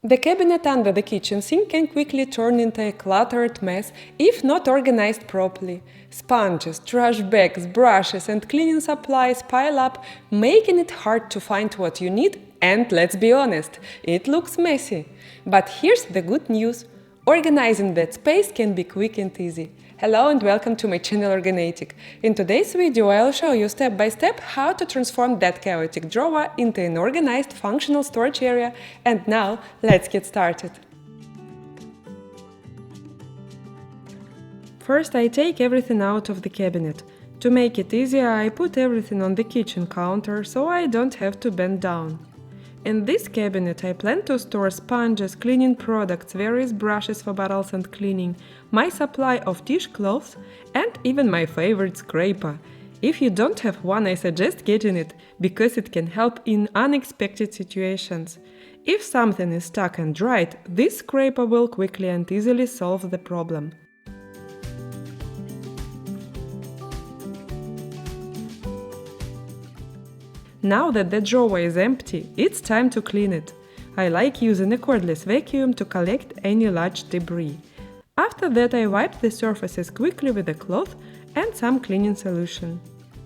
The cabinet under the kitchen sink can quickly turn into a cluttered mess if not organized properly. Sponges, trash bags, brushes and cleaning supplies pile up, making it hard to find what you need, and let's be honest, it looks messy. But here's the good news. Organizing that space can be quick and easy. Hello and welcome to my channel OrgaNatic. In today's video I'll show you step by step how to transform that chaotic drawer into an organized functional storage area. And now let's get started. First I take everything out of the cabinet. To make it easier I put everything on the kitchen counter so I don't have to bend down. In this cabinet I plan to store sponges, cleaning products, various brushes for bottles and cleaning, my supply of dishcloths and even my favorite scraper. If you don't have one, I suggest getting it, because it can help in unexpected situations. If something is stuck and dried, this scraper will quickly and easily solve the problem. Now that the drawer is empty, it's time to clean it. I like using a cordless vacuum to collect any large debris. After that I wipe the surfaces quickly with a cloth and some cleaning solution.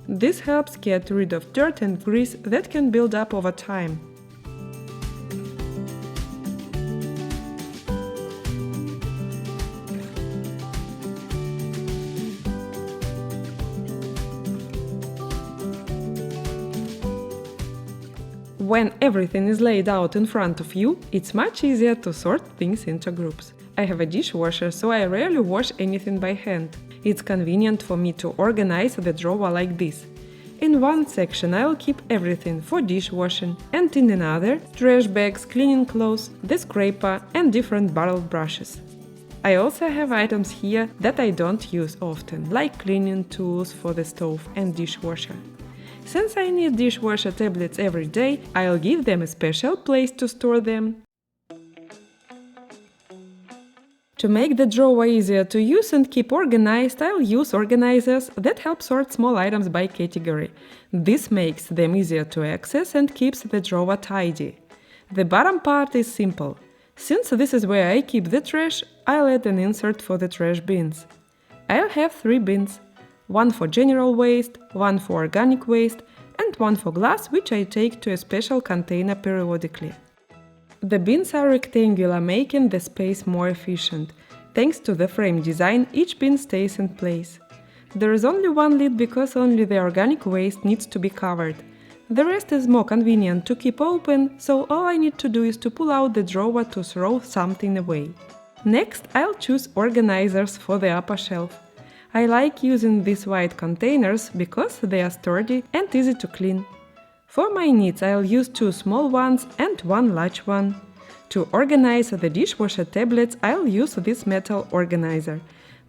This helps get rid of dirt and grease that can build up over time. When everything is laid out in front of you, it's much easier to sort things into groups. I have a dishwasher, so I rarely wash anything by hand. It's convenient for me to organize the drawer like this. In one section I'll keep everything for dishwashing, and in another trash bags, cleaning clothes, the scraper and different bottled brushes. I also have items here that I don't use often, like cleaning tools for the stove and dishwasher. Since I need dishwasher tablets every day, I'll give them a special place to store them. To make the drawer easier to use and keep organized, I'll use organizers that help sort small items by category. This makes them easier to access and keeps the drawer tidy. The bottom part is simple. Since this is where I keep the trash, I'll add an insert for the trash bins. I'll have 3 bins. One for general waste, one for organic waste, and one for glass, which I take to a special container periodically. The bins are rectangular, making the space more efficient. Thanks to the frame design, each bin stays in place. There is only one lid because only the organic waste needs to be covered. The rest is more convenient to keep open, so all I need to do is to pull out the drawer to throw something away. Next, I'll choose organizers for the upper shelf. I like using these white containers because they are sturdy and easy to clean. For my needs I'll use 2 small ones and 1 large one. To organize the dishwasher tablets I'll use this metal organizer.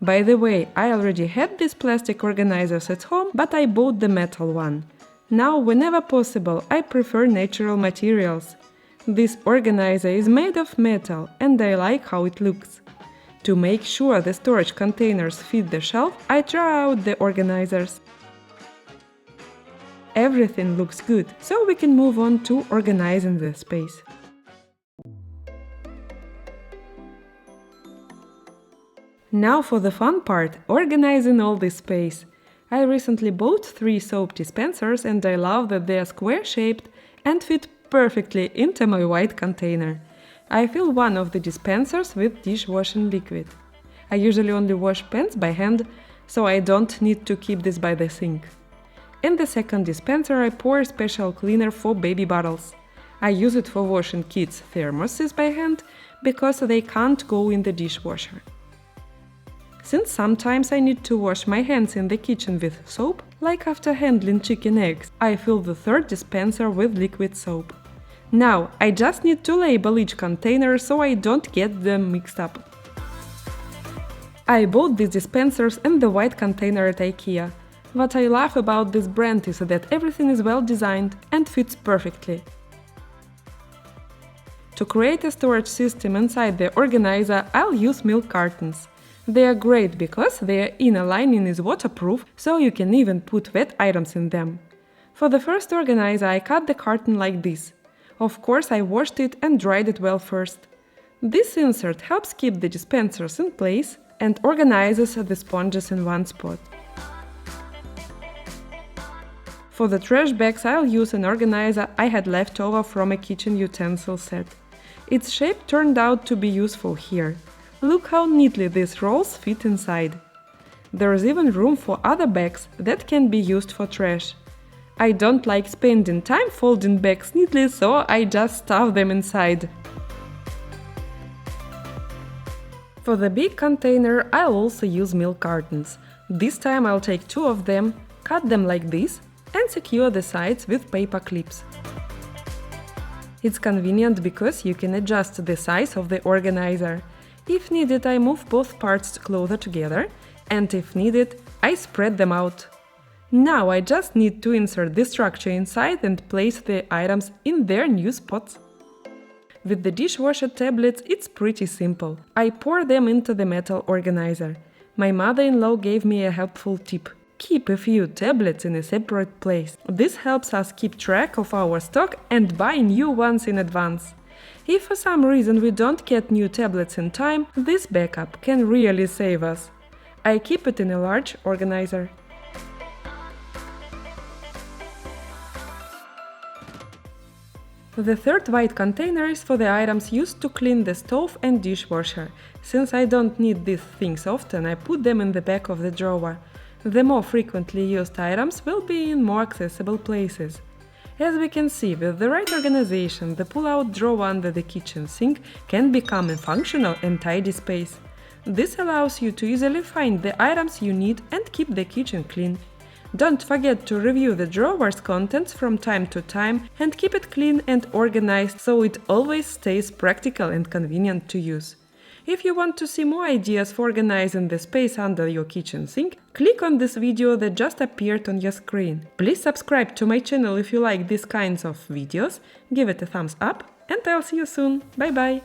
By the way, I already had these plastic organizers at home, but I bought the metal one. Now, whenever possible, I prefer natural materials. This organizer is made of metal and I like how it looks. To make sure the storage containers fit the shelf, I draw out the organizers. Everything looks good, so we can move on to organizing the space. Now for the fun part, organizing all this space. I recently bought 3 soap dispensers and I love that they are square-shaped and fit perfectly into my white container. I fill one of the dispensers with dishwashing liquid. I usually only wash pans by hand, so I don't need to keep this by the sink. In the second dispenser I pour a special cleaner for baby bottles. I use it for washing kids' thermoses by hand, because they can't go in the dishwasher. Since sometimes I need to wash my hands in the kitchen with soap, like after handling chicken eggs, I fill the third dispenser with liquid soap. Now, I just need to label each container so I don't get them mixed up. I bought these dispensers and the white container at IKEA. What I love about this brand is that everything is well designed and fits perfectly. To create a storage system inside the organizer, I'll use milk cartons. They are great because their inner lining is waterproof, so you can even put wet items in them. For the first organizer I cut the carton like this. Of course I washed it and dried it well first. This insert helps keep the dispensers in place and organizes the sponges in one spot. For the trash bags, I'll use an organizer I had left over from a kitchen utensil set. Its shape turned out to be useful here. Look how neatly these rolls fit inside. There is even room for other bags that can be used for trash. I don't like spending time folding bags neatly, so I just stuff them inside. For the big container, I'll also use milk cartons. This time I'll take 2 of them, cut them like this, and secure the sides with paper clips. It's convenient because you can adjust the size of the organizer. If needed, I move both parts closer together, and if needed, I spread them out. Now I just need to insert the structure inside and place the items in their new spots. With the dishwasher tablets, it's pretty simple. I pour them into the metal organizer. My mother-in-law gave me a helpful tip. Keep a few tablets in a separate place. This helps us keep track of our stock and buy new ones in advance. If for some reason we don't get new tablets in time, this backup can really save us. I keep it in a large organizer. The third white container is for the items used to clean the stove and dishwasher. Since I don't need these things often, I put them in the back of the drawer. The more frequently used items will be in more accessible places. As we can see, with the right organization, the pull-out drawer under the kitchen sink can become a functional and tidy space. This allows you to easily find the items you need and keep the kitchen clean. Don't forget to review the drawer's contents from time to time and keep it clean and organized so it always stays practical and convenient to use. If you want to see more ideas for organizing the space under your kitchen sink, click on this video that just appeared on your screen. Please subscribe to my channel if you like these kinds of videos, give it a thumbs up, and I'll see you soon. Bye bye!